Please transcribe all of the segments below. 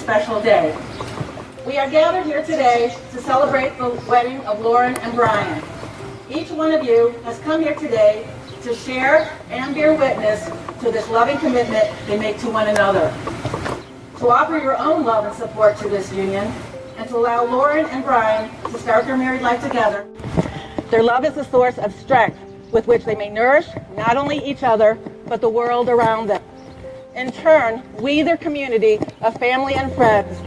special day. We are gathered here today to celebrate the wedding of Lauren and Bryan. Each one of you has come here today to share and bear witness to this loving commitment they make to one another. To offer your own love and support to this union, and to allow Lauren and Bryan to start their married life together. Their love is a source of strength with which they may nourish not only each other, but the world around them. In turn, we, their community of family and friends,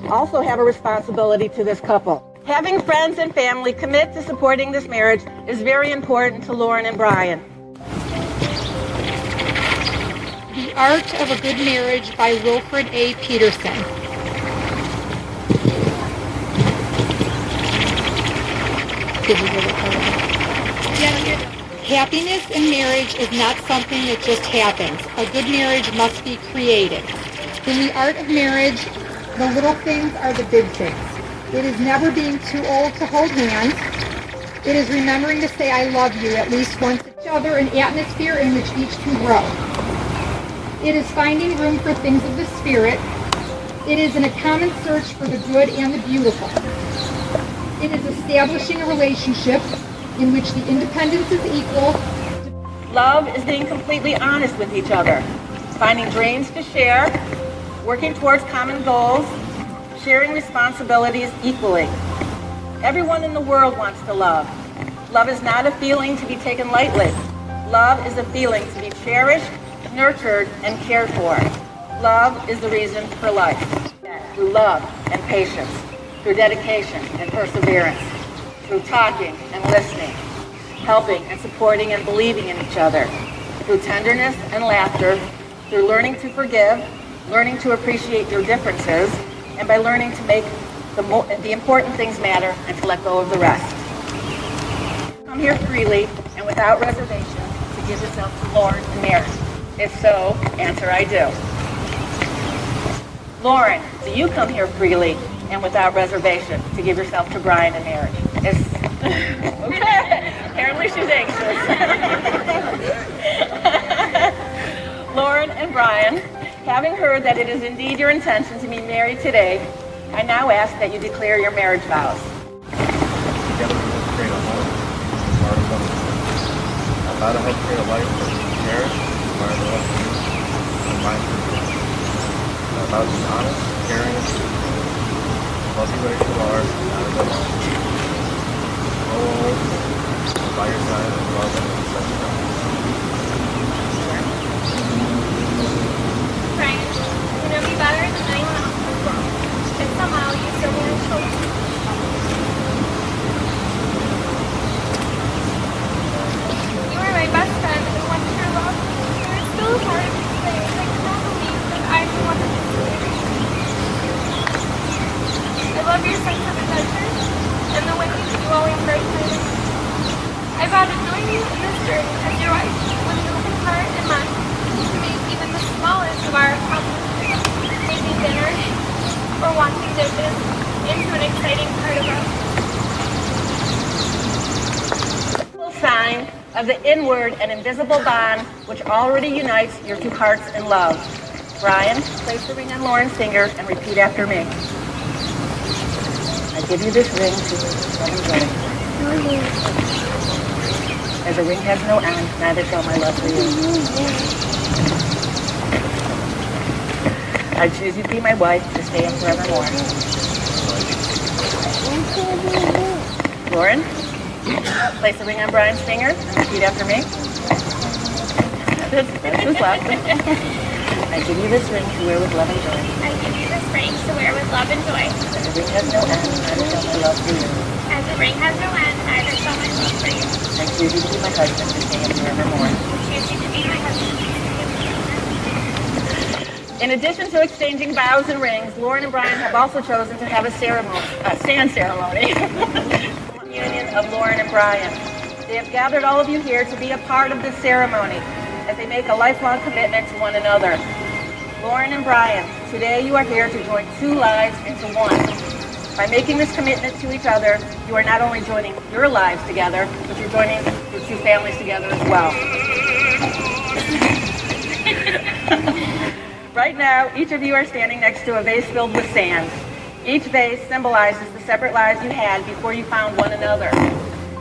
also have a responsibility to this couple. Having friends and family commit to supporting this marriage is very important to Lauren and Bryan. The Art of a Good Marriage by Wilfred A. Peterson. Happiness in marriage is not something that just happens. A good marriage must be created. In the art of marriage, the little things are the big things. It is never being too old to hold hands. It is remembering to say I love you at least once to each other, an atmosphere in which each can grow. It is finding room for things of the spirit. It is in a common search for the good and the beautiful. It is establishing a relationship in which the independence is equal. Love is being completely honest with each other, finding dreams to share, working towards common goals, sharing responsibilities equally. Everyone in the world wants to love. Love is not a feeling to be taken lightly. Love is a feeling to be cherished, nurtured, and cared for. Love is the reason for life. Through love and patience, through dedication and perseverance, through talking and listening, helping and supporting and believing in each other, through tenderness and laughter, through learning to forgive, learning to appreciate your differences, and by learning to make the important things matter and to let go of the rest. Come here freely and without reservation to give yourself to Lauren in marriage. If so, answer I do. Lauren, do you come here freely and without reservation to give yourself to Bryan in marriage? Okay, apparently she's anxious. Lauren and Bryan, having heard that it is indeed your intention to be married today, I now ask that you declare your marriage vows. Together we will create a home, inspired of love. I vow to help create a life that we can cherish, inspired of love and mind for you. I vow to be honest, caring, and truthful. Love you as you are, not as I want. Always by your side and love and such things. Bryan, you know me better than anyone else in this world, and somehow you still want to show me. You were my best friend, and once your love, you were so hard to say. I could not believe that I'm the one that is married. I love your sense of adventure, and the way you always recognize it. I vow to join you in this journey as your wife, with an open heart and mind, to make even the smallest of our accomplishments, maybe dinner or washing dishes, into an exciting part of our Sign of the inward and invisible bond which already unites your two hearts in love. Bryan, place the ring on Lauren's finger and repeat after me. I give you this ring to love and joy. As a ring has no end, neither shall my love for you. I choose you to be my wife this day and forevermore. Lauren, place the ring on Bryan's finger and repeat after me. That's his left. I give you this ring to wear with love and joy. I give you this ring to wear with love and joy. As a ring has no end, neither shall my love for you. As the ring has no end, neither shall my love for you. I choose you to be my husband this day and forevermore. I choose you to be my husband. In addition to exchanging vows and rings, Lauren and Bryan have also chosen to have a sand ceremony. Union of Lauren and Bryan. They have gathered all of you here to be a part of this ceremony as they make a lifelong commitment to one another. Lauren and Bryan, today you are here to join two lives into one. By making this commitment to each other, you are not only joining your lives together, but you're joining your two families together as well. Right now, each of you are standing next to a vase filled with sand. Each vase symbolizes the separate lives you had before you found one another.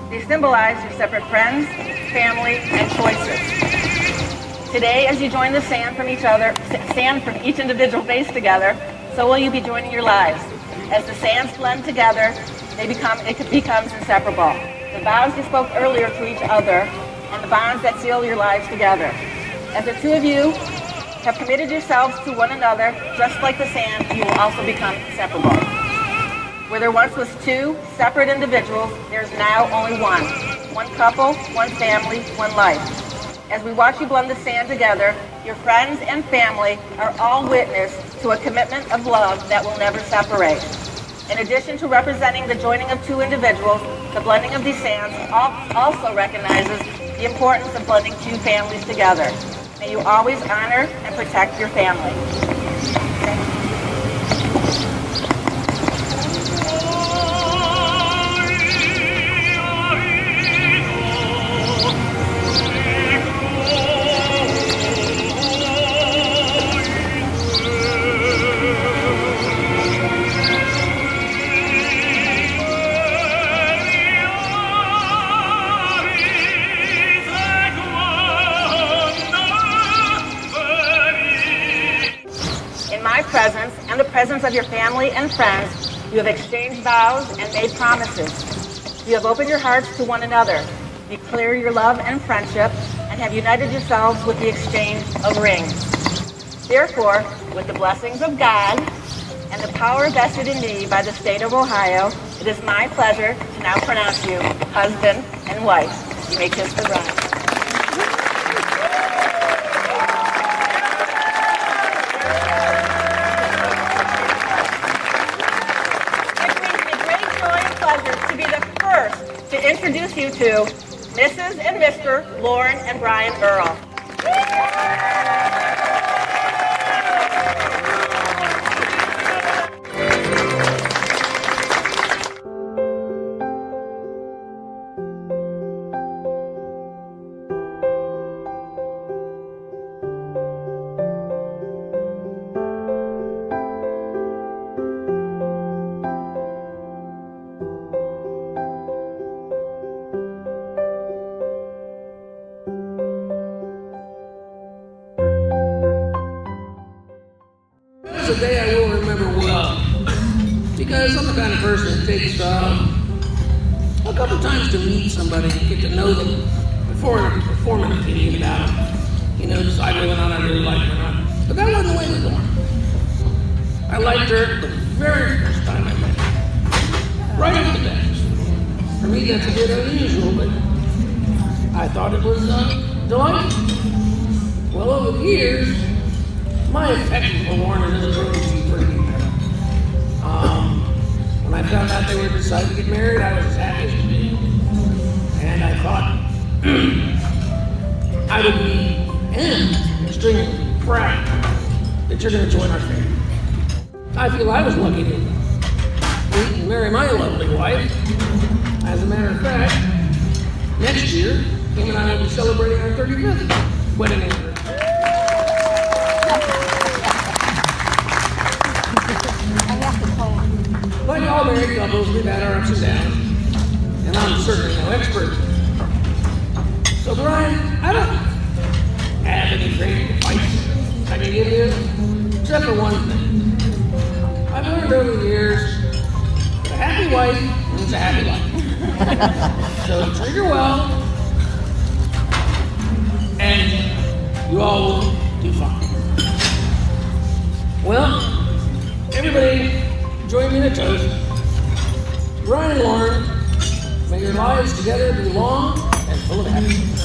They symbolize your separate friends, family, and choices. Today, as you join the sand from each individual vase together, so will you be joining your lives. As the sands blend together, it becomes inseparable. The vows you spoke earlier to each other and the bonds that seal your lives together. As the two of you have committed yourselves to one another, just like the sand, you will also become inseparable. Where there once was two separate individuals, there's now only one. One couple, one family, one life. As we watch you blend the sand together, your friends and family are all witness to a commitment of love that will never separate. In addition to representing the joining of two individuals, the blending of these sands also recognizes the importance of blending two families together. May you always honor and protect your family. Presence and the presence of your family and friends, you have exchanged vows and made promises. You have opened your hearts to one another, declared your love and friendship, and have united yourselves with the exchange of rings. Therefore, with the blessings of God and the power vested in me by the state of Ohio, it is my pleasure to now pronounce you husband and wife. You may kiss the bride. To introduce you to Mrs. and Mr. Lauren and Bryan Earle. It's a day I will remember well, because I'm the kind of person that takes a couple times to meet somebody and get to know them before I form an opinion about them. You know, decide whether or not I really like them or not. But that wasn't the way with Lauren. I liked her the very first time I met her, right off the bat. For me, that's a bit unusual, but I thought it was delightful. Well, over the years, my affection for Lauren has grown to be pretty deep. When I found out they were deciding to get married, I was as happy as could be. And I thought I would be extremely proud that you're going to join our family. I feel I was lucky to meet and marry my lovely wife. As a matter of fact, next year, Kim and I will be celebrating our 35th wedding anniversary. Like all married couples, we've had our ups and downs, and I'm certainly no expert. So, Bryan, I don't have any great advice I can give you, except for one thing. I've learned over the years that a happy wife means a happy life. So treat her well, and you all will do fine. Well, everybody, join me in a toast. Bryan and Lauren, may your lives together be long and full of happiness.